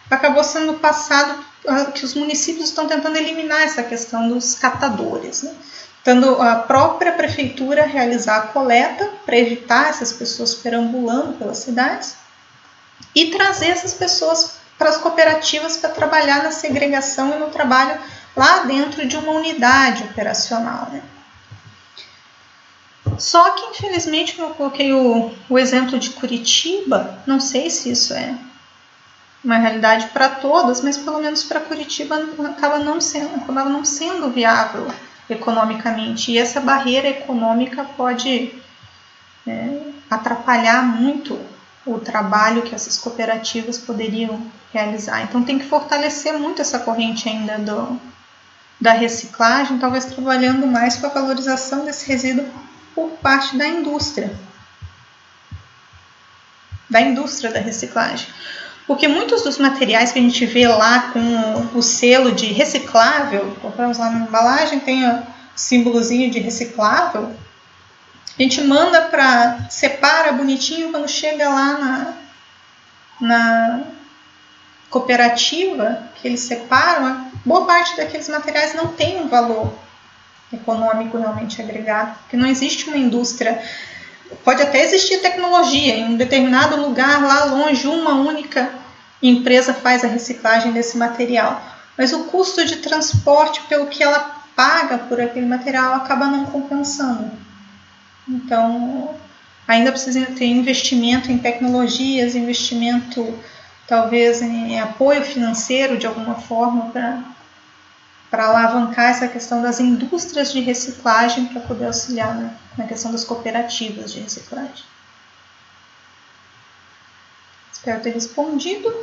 acabou sendo passado, que os municípios estão tentando eliminar essa questão dos catadores, né? Tendo a própria prefeitura realizar a coleta para evitar essas pessoas perambulando pelas cidades e trazer essas pessoas para as cooperativas para trabalhar na segregação e no trabalho lá dentro de uma unidade operacional, né? Só que, infelizmente, como eu coloquei o exemplo de Curitiba, não sei se isso é uma realidade para todas, mas pelo menos para Curitiba acabava não sendo viável economicamente. E essa barreira econômica pode atrapalhar muito o trabalho que essas cooperativas poderiam realizar. Então tem que fortalecer muito essa corrente ainda da reciclagem, talvez trabalhando mais com a valorização desse resíduo por parte da indústria da reciclagem. Porque muitos dos materiais que a gente vê lá com o selo de reciclável, compramos lá na embalagem, tem o símbolozinho de reciclável, a gente manda para separa bonitinho, quando chega lá na cooperativa que eles separam, boa parte daqueles materiais não tem um valor econômico realmente agregado, porque não existe uma indústria. Pode até existir tecnologia, em um determinado lugar lá longe, uma única empresa faz a reciclagem desse material, mas o custo de transporte pelo que ela paga por aquele material acaba não compensando. Então, ainda precisa ter investimento em tecnologias, investimento talvez em apoio financeiro de alguma forma para alavancar essa questão das indústrias de reciclagem para poder auxiliar na questão das cooperativas de reciclagem. Espero ter respondido.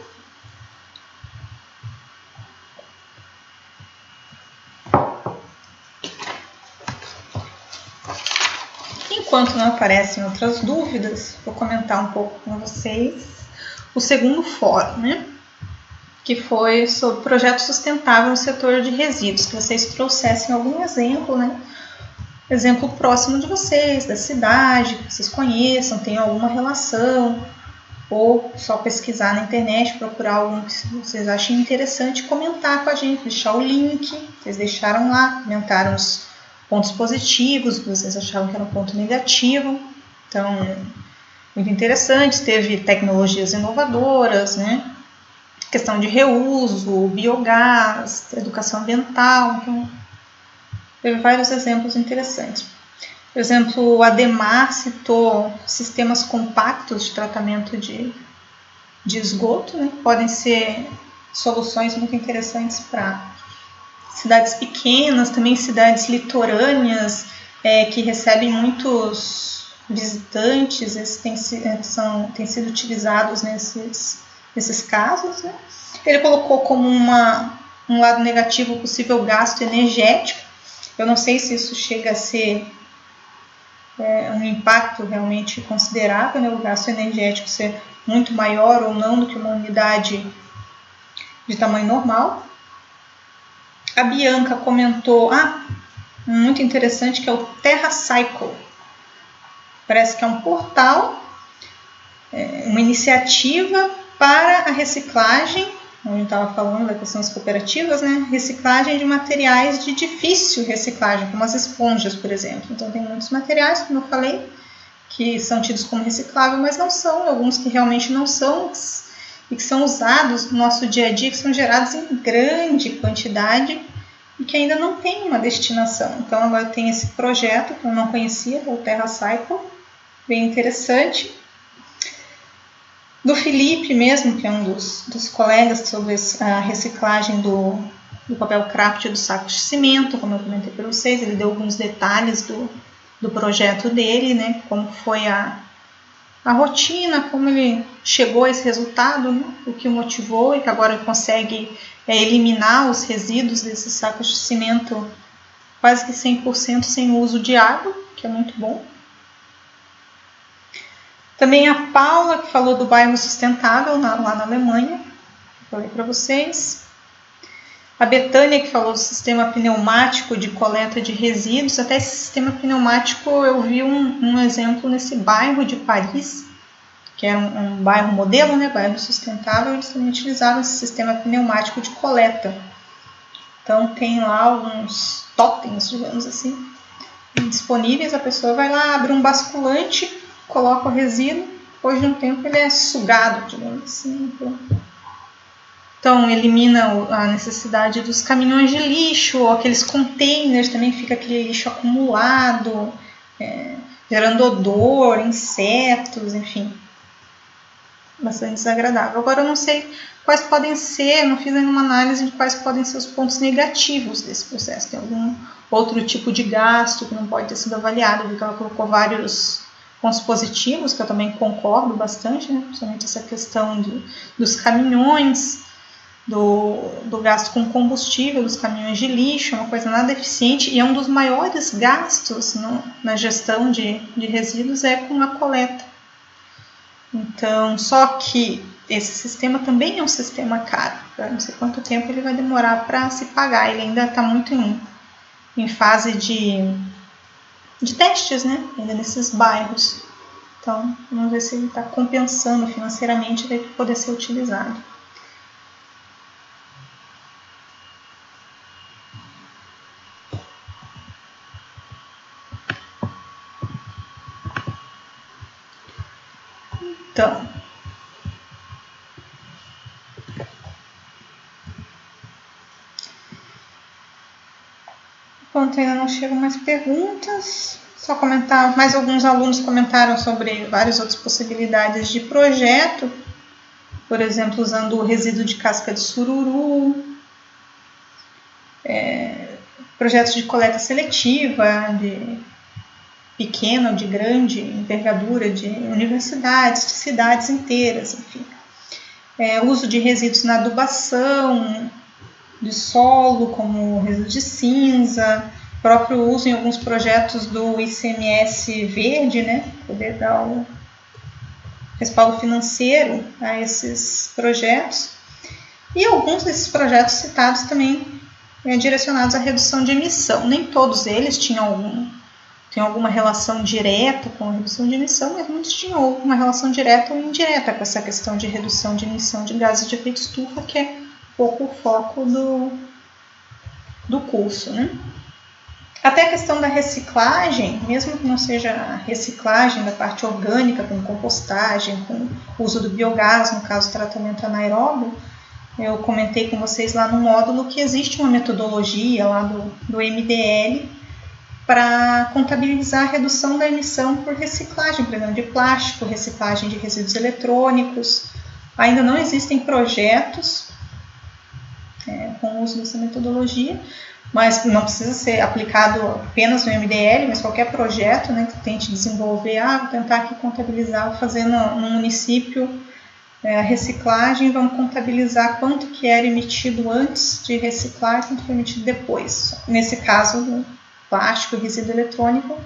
Enquanto não aparecem outras dúvidas, vou comentar um pouco com vocês o segundo fórum, né? Que foi sobre projeto sustentável no setor de resíduos, que vocês trouxessem algum exemplo, né? Exemplo próximo de vocês, da cidade, que vocês conheçam, tenham alguma relação, ou só pesquisar na internet, procurar algum que vocês achem interessante e comentar com a gente, deixar o link, vocês deixaram lá, comentaram os pontos positivos, que vocês achavam que era um ponto negativo. Então, muito interessante, teve tecnologias inovadoras, né? Questão de reuso, biogás, educação ambiental, então teve vários exemplos interessantes. Por exemplo, o Ademar citou sistemas compactos de tratamento de esgoto, né? Podem ser soluções muito interessantes para cidades pequenas, também cidades litorâneas, que recebem muitos visitantes, esses têm sido utilizados nesses casos, né? Ele colocou como um lado negativo o possível gasto energético. Eu não sei se isso chega a ser um impacto realmente considerável, né? O gasto energético ser muito maior ou não do que uma unidade de tamanho normal. A Bianca comentou, muito interessante, que é o TerraCycle. Parece que é um portal, uma iniciativa para a reciclagem, a gente estava falando da questão das cooperativas, né? Reciclagem de materiais de difícil reciclagem, como as esponjas, por exemplo. Então tem muitos materiais, como eu falei, que são tidos como recicláveis, mas não são, alguns que realmente não são, e que são usados no nosso dia a dia, que são gerados em grande quantidade e que ainda não tem uma destinação. Então agora tem esse projeto que eu não conhecia, o TerraCycle, bem interessante. Do Felipe mesmo, que é um dos colegas sobre a reciclagem do papel craft do saco de cimento, como eu comentei para vocês, ele deu alguns detalhes do projeto dele, né, como foi a rotina, como ele chegou a esse resultado, né, o que o motivou e que agora ele consegue eliminar os resíduos desses sacos de cimento quase que 100% sem o uso de água, que é muito bom. Também a Paula, que falou do bairro sustentável lá na Alemanha, que falei para vocês. A Betânia, que falou do sistema pneumático de coleta de resíduos. Até esse sistema pneumático eu vi um exemplo nesse bairro de Paris, que era um bairro modelo, né, bairro sustentável. Eles também utilizavam esse sistema pneumático de coleta. Então tem lá alguns totens, digamos assim, disponíveis. A pessoa vai lá, abre um basculante, coloca o resíduo, depois de um tempo ele é sugado, digamos assim. Então elimina a necessidade dos caminhões de lixo, ou aqueles containers, também fica aquele lixo acumulado, gerando odor, insetos, enfim, bastante desagradável. Agora eu não sei quais podem ser, não fiz ainda uma análise de quais podem ser os pontos negativos desse processo. Tem algum outro tipo de gasto que não pode ter sido avaliado, porque ela colocou vários pontos positivos, que eu também concordo bastante, né? Principalmente essa questão dos caminhões, do gasto com combustível, dos caminhões de lixo, é uma coisa nada eficiente e é um dos maiores gastos na gestão de resíduos é com a coleta. Então, só que esse sistema também é um sistema caro, não sei quanto tempo ele vai demorar para se pagar, ele ainda está muito em fase de testes, né? Ainda nesses bairros. Então, vamos ver se ele está compensando financeiramente para poder ser utilizado. Então, enquanto ainda não chegam mais perguntas, só comentar, mais alguns alunos comentaram sobre várias outras possibilidades de projeto, por exemplo, usando o resíduo de casca de sururu, projetos de coleta seletiva, de pequena ou de grande envergadura, de universidades, de cidades inteiras, enfim. Uso de resíduos na adubação, de solo, como resíduos de cinza, próprio uso em alguns projetos do ICMS verde, né, poder dar o respaldo financeiro a esses projetos. E alguns desses projetos citados também direcionados à redução de emissão. Nem todos eles tinham alguma relação direta com a redução de emissão, mas muitos tinham alguma relação direta ou indireta com essa questão de redução de emissão de gases de efeito estufa, que é um pouco o foco do curso, né? Até a questão da reciclagem, mesmo que não seja a reciclagem da parte orgânica, com compostagem, com uso do biogás, no caso tratamento anaeróbio, eu comentei com vocês lá no módulo que existe uma metodologia lá do MDL para contabilizar a redução da emissão por reciclagem, por exemplo, de plástico, reciclagem de resíduos eletrônicos. Ainda não existem projetos com o uso dessa metodologia, mas não precisa ser aplicado apenas no MDL, mas qualquer projeto, né, que tente desenvolver, vou tentar aqui contabilizar, vou fazer no município a reciclagem, vamos contabilizar quanto que era emitido antes de reciclar e quanto foi emitido depois. Nesse caso, plástico e resíduo eletrônico,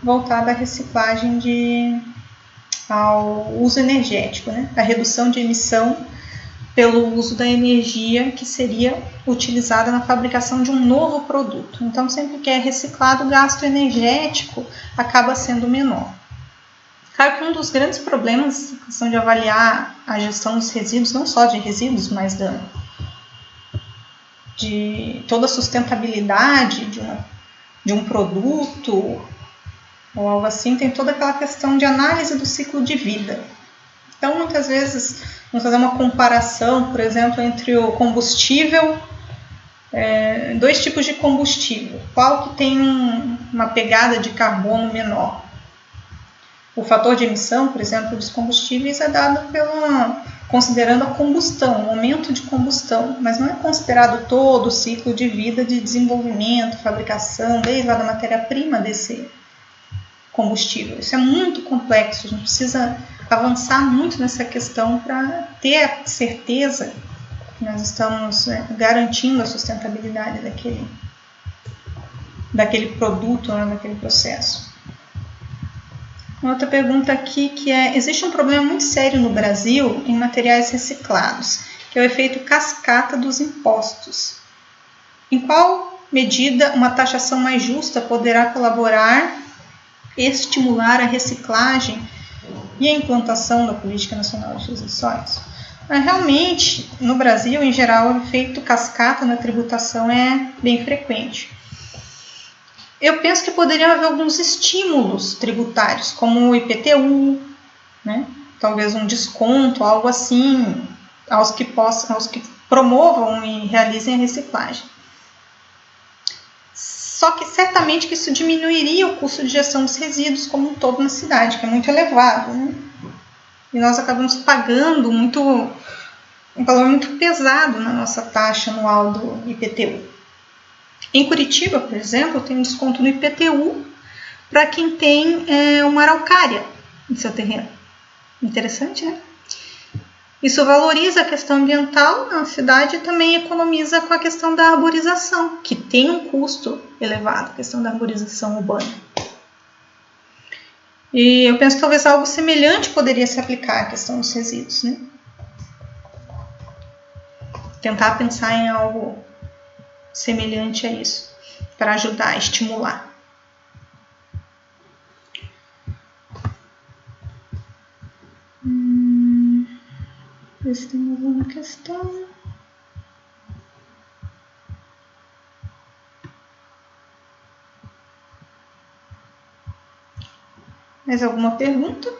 voltado à reciclagem ao uso energético, né? A redução de emissão pelo uso da energia que seria utilizada na fabricação de um novo produto. Então, sempre que é reciclado, o gasto energético acaba sendo menor. Claro que um dos grandes problemas é a questão de avaliar a gestão dos resíduos, não só de resíduos, mas de toda a sustentabilidade de um produto ou algo assim, tem toda aquela questão de análise do ciclo de vida. Então, muitas vezes, vamos fazer uma comparação, por exemplo, entre o combustível dois tipos de combustível. Qual que tem uma pegada de carbono menor? O fator de emissão, por exemplo, dos combustíveis é dado considerando a combustão, o momento de combustão, mas não é considerado todo o ciclo de vida de desenvolvimento, fabricação, desde lá da matéria-prima desse combustível. Isso é muito complexo, a gente precisa avançar muito nessa questão para ter a certeza que nós estamos garantindo a sustentabilidade daquele produto, daquele processo. Uma outra pergunta aqui que existe um problema muito sério no Brasil em materiais reciclados, que é o efeito cascata dos impostos. Em qual medida uma taxação mais justa poderá colaborar e estimular a reciclagem e a implantação da Política Nacional de Resíduos Sólidos? Realmente, no Brasil, em geral, o efeito cascata na tributação é bem frequente. Eu penso que poderiam haver alguns estímulos tributários, como o IPTU, né? Talvez um desconto, algo assim, aos que promovam e realizem a reciclagem. Só que certamente que isso diminuiria o custo de gestão dos resíduos como um todo na cidade, que é muito elevado, né? E nós acabamos pagando um valor muito pesado na nossa taxa anual do IPTU. Em Curitiba, por exemplo, tem um desconto no IPTU para quem tem uma araucária em seu terreno. Interessante, né? Isso valoriza a questão ambiental na cidade e também economiza com a questão da arborização, que tem um custo elevado, a questão da arborização urbana. E eu penso que talvez algo semelhante poderia se aplicar à questão dos resíduos, né? Tentar pensar em algo semelhante a isso, para ajudar a estimular. Ver se tem alguma questão. Mais alguma pergunta?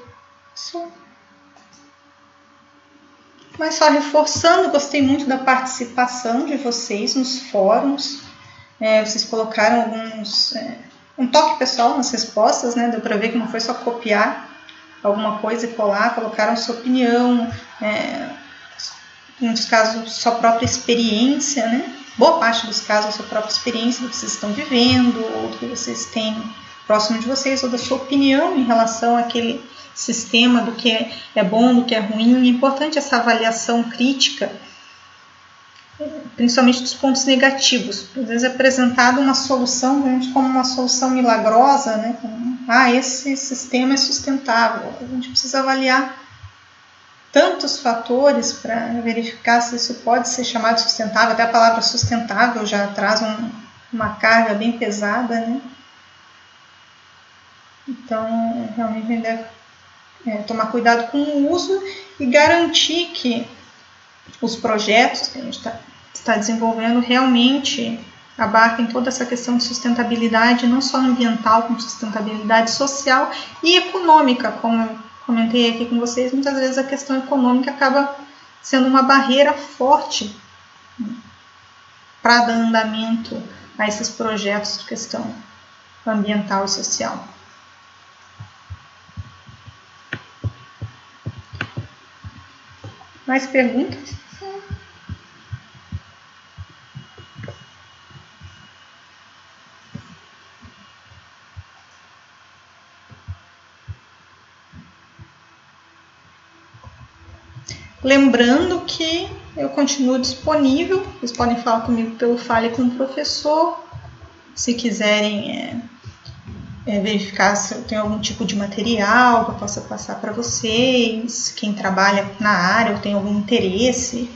Mas só reforçando, gostei muito da participação de vocês nos fóruns. Vocês colocaram um toque pessoal nas respostas, né? Deu para ver que não foi só copiar alguma coisa e colar, colocaram sua opinião, em muitos casos sua própria experiência, né? Boa parte dos casos a sua própria experiência do que vocês estão vivendo, ou do que vocês têm próximo de vocês, ou da sua opinião em relação àquele sistema, do que é bom, do que é ruim. É importante essa avaliação crítica, principalmente dos pontos negativos. Às vezes é apresentada uma solução como uma solução milagrosa, né? Esse sistema é sustentável. A gente precisa avaliar tantos fatores para verificar se isso pode ser chamado sustentável. Até a palavra sustentável já traz uma carga bem pesada, né? Então, realmente a gente deve tomar cuidado com o uso e garantir que os projetos que a gente está desenvolvendo realmente abarquem toda essa questão de sustentabilidade, não só ambiental, como sustentabilidade social e econômica. Como eu comentei aqui com vocês, muitas vezes a questão econômica acaba sendo uma barreira forte para dar andamento a esses projetos de questão ambiental e social. Mais perguntas? Lembrando que eu continuo disponível, vocês podem falar comigo pelo Fale com o Professor, se quiserem verificar se eu tenho algum tipo de material que eu possa passar para vocês. Quem trabalha na área ou tem algum interesse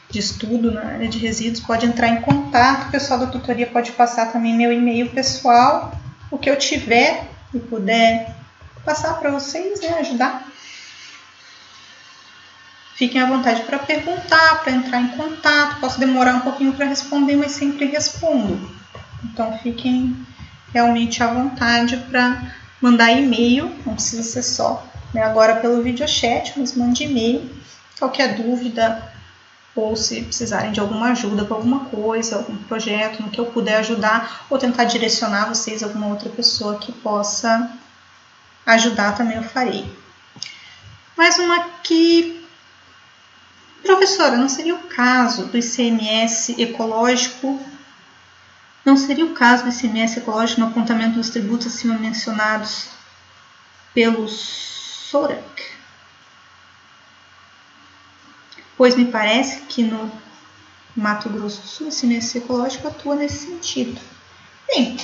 de estudo na área de resíduos pode entrar em contato. O pessoal da tutoria pode passar também meu e-mail pessoal. O que eu tiver e puder passar para vocês, ajudar. Fiquem à vontade para perguntar, para entrar em contato. Posso demorar um pouquinho para responder, mas sempre respondo. Então fiquem realmente à vontade para mandar e-mail, não precisa ser só agora pelo videochat, mas mande e-mail. Qualquer dúvida, ou se precisarem de alguma ajuda para alguma coisa, algum projeto, no que eu puder ajudar, ou tentar direcionar vocês a alguma outra pessoa que possa ajudar, também eu farei. Mais uma aqui. Professora, não seria o caso do ICMS ecológico? Não seria o caso do ICMS ecológico no apontamento dos tributos acima mencionados pelo SORAC? Pois me parece que no Mato Grosso do Sul, o ICMS ecológico atua nesse sentido. Bem,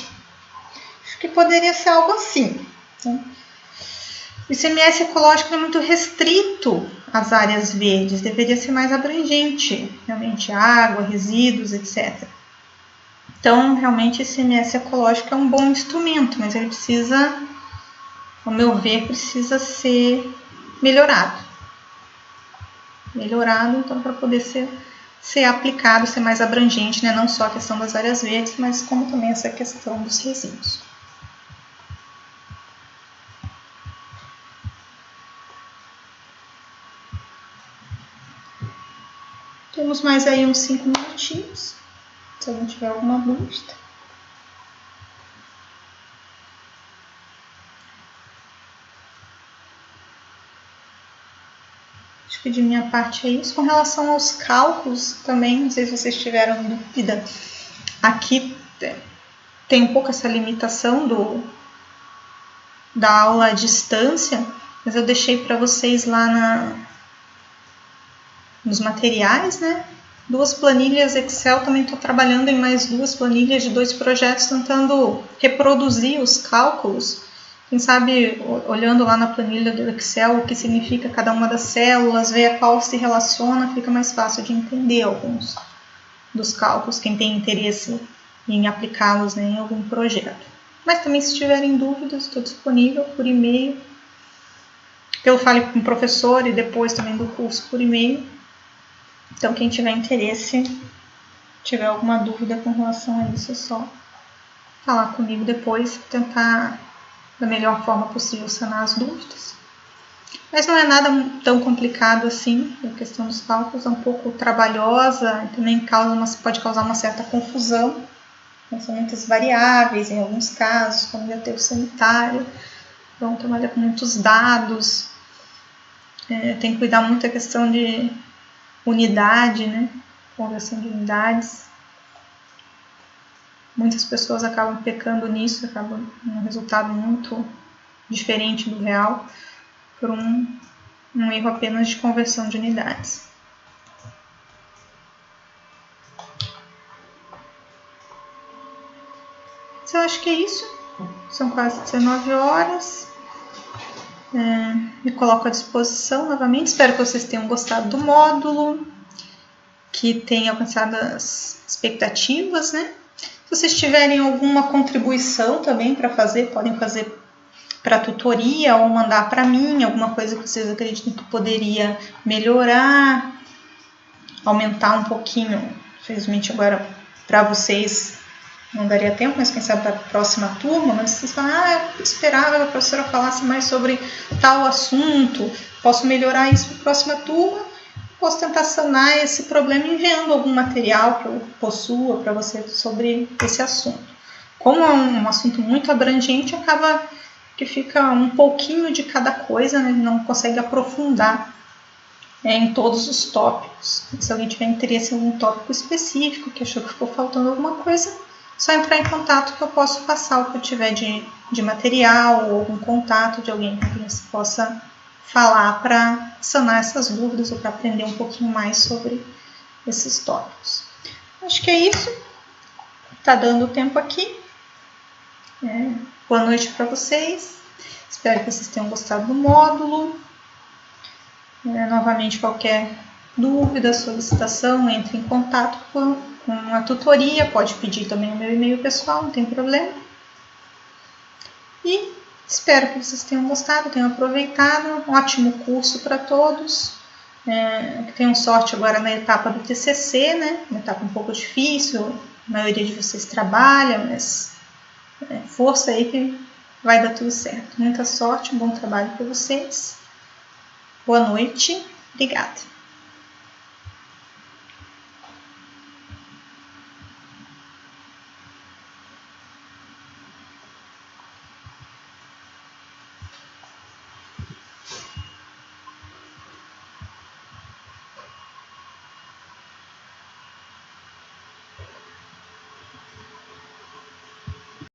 acho que poderia ser algo assim. Né? O ICMS ecológico é muito restrito às áreas verdes, deveria ser mais abrangente, realmente água, resíduos, etc. Então, realmente, o ICMS ecológico é um bom instrumento, mas ele precisa, ao meu ver, precisa ser melhorado. Então, para poder ser aplicado, ser mais abrangente, né? Não só a questão das áreas verdes, mas como também essa questão dos resíduos. Temos mais aí uns 5 minutinhos, se alguém tiver alguma dúvida. Acho que de minha parte é isso. Com relação aos cálculos também, não sei se vocês tiveram dúvida. Aqui tem um pouco essa limitação da aula à distância, mas eu deixei para vocês lá nos materiais, né? 2 planilhas Excel, também estou trabalhando em mais 2 planilhas de 2 projetos, tentando reproduzir os cálculos. Quem sabe, olhando lá na planilha do Excel o que significa cada uma das células, ver a qual se relaciona, fica mais fácil de entender alguns dos cálculos, quem tem interesse em aplicá-los, né, em algum projeto. Mas também, se tiverem dúvidas, estou disponível por e-mail. Eu falo com o professor e depois também do curso por e-mail. Então, quem tiver interesse, tiver alguma dúvida com relação a isso, é só falar comigo depois, tentar da melhor forma possível sanar as dúvidas. Mas não é nada tão complicado assim, a questão dos cálculos é um pouco trabalhosa, também pode causar uma certa confusão. São muitas variáveis em alguns casos, como o aterro sanitário, então trabalha com muitos dados, tem que cuidar muito da questão de unidade, né? Conversão de unidades. Muitas pessoas acabam pecando nisso, acabam um resultado muito diferente do real, por um erro apenas de conversão de unidades. Então, eu acho que é isso. São quase 19 horas. Me coloco à disposição novamente. Espero que vocês tenham gostado do módulo, que tenha alcançado as expectativas, né? Se vocês tiverem alguma contribuição também para fazer, podem fazer para tutoria ou mandar para mim, alguma coisa que vocês acreditem que poderia melhorar, aumentar um pouquinho. Infelizmente agora para vocês não daria tempo, mas quem sabe para a próxima turma, mas vocês falam, eu esperava que a professora falasse mais sobre tal assunto, posso melhorar isso para a próxima turma, posso tentar sanar esse problema enviando algum material que eu possua para você sobre esse assunto. Como é um assunto muito abrangente, acaba que fica um pouquinho de cada coisa, né? Não consegue aprofundar em todos os tópicos. Se alguém tiver interesse em algum tópico específico, que achou que ficou faltando alguma coisa, só entrar em contato que eu posso passar o que eu tiver de material ou algum contato de alguém com quem se possa falar para sanar essas dúvidas ou para aprender um pouquinho mais sobre esses tópicos. Acho que é isso. Tá dando tempo aqui. Boa noite para vocês. Espero que vocês tenham gostado do módulo. Novamente, qualquer dúvida, solicitação, entre em contato com a tutoria. Pode pedir também o meu e-mail pessoal, não tem problema. E espero que vocês tenham gostado, tenham aproveitado. Um ótimo curso para todos. Que tenham sorte agora na etapa do TCC, né? Uma etapa um pouco difícil. A maioria de vocês trabalha, mas força aí que vai dar tudo certo. Muita sorte, um bom trabalho para vocês. Boa noite. Obrigada.